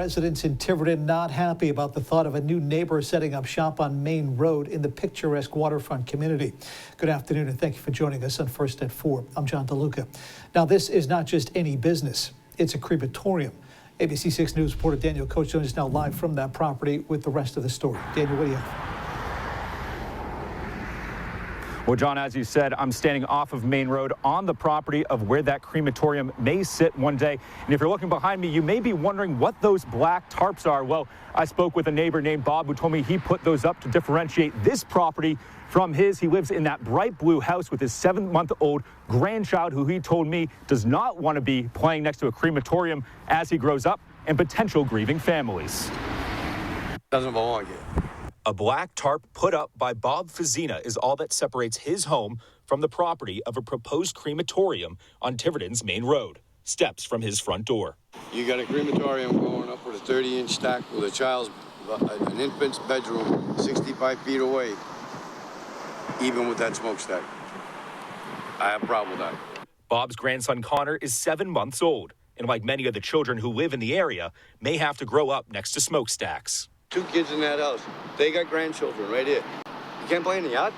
Residents in Tiverton not happy about the thought of a new neighbor setting up shop on Main Road in the picturesque waterfront community. Good afternoon and thank you for joining us on First at 4. I'm John DeLuca. Now, this is not just any business. It's a crematorium. ABC 6 News reporter Daniel Coates joins us now live from that property with the rest of the story. Daniel, what do you have? Well, John, as you said, I'm standing off of Main Road on the property of where that crematorium may sit one day. And if you're looking behind me, you may be wondering what those black tarps are. Well, I spoke with a neighbor named Bob who told me he put those up to differentiate this property from his. He lives in that bright blue house with his 7-month-old grandchild who he told me does not want to be playing next to a crematorium as he grows up, and potential grieving families. Doesn't belong here. A black tarp put up by Bob Fazina is all that separates his home from the property of a proposed crematorium on Tiverton's Main Road, steps from his front door. You got a crematorium going up with a 30-inch stack with a child's, an infant's bedroom 65 feet away, even with that smokestack. I have a problem with that. Bob's grandson Connor is 7 months old, and like many of the children who live in the area, may have to grow up next to smokestacks. 2 kids in that house. They got grandchildren right here. You can't play in the yard.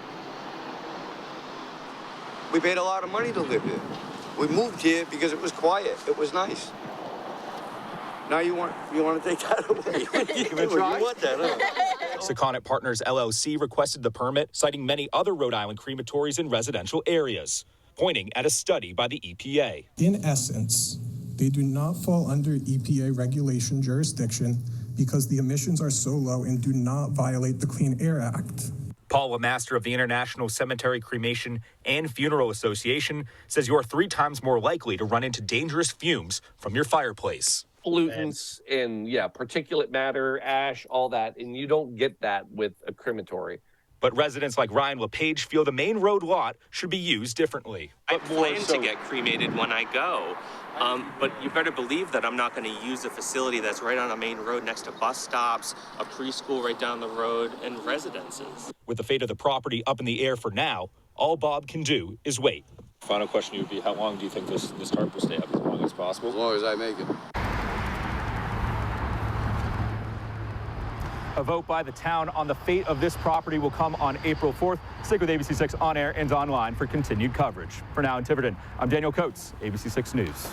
We paid a lot of money to live here. We moved here because it was quiet. It was nice. Now you want to take that away. You want that, huh? Secondant Partners LLC requested the permit, citing many other Rhode Island crematories in residential areas, pointing at a study by the EPA. In essence, they do not fall under EPA regulation jurisdiction because the emissions are so low and do not violate the Clean Air Act. Paul, a master of the International Cemetery Cremation and Funeral Association, says you're 3 times more likely to run into dangerous fumes from your fireplace. Pollutants and particulate matter, ash, all that, and you don't get that with a crematory. But residents like Ryan LePage feel the Main Road lot should be used differently. I plan to get cremated when I go, but you better believe that I'm not going to use a facility that's right on a main road next to bus stops, a preschool right down the road, and residences. With the fate of the property up in the air for now, all Bob can do is wait. Final question would be, how long do you think this tarp will stay up? As long as possible? As long as I make it. A vote by the town on the fate of this property will come on April 4th. Stick with ABC 6 on air and online for continued coverage. For now in Tiverton, I'm Daniel Coates, ABC 6 News.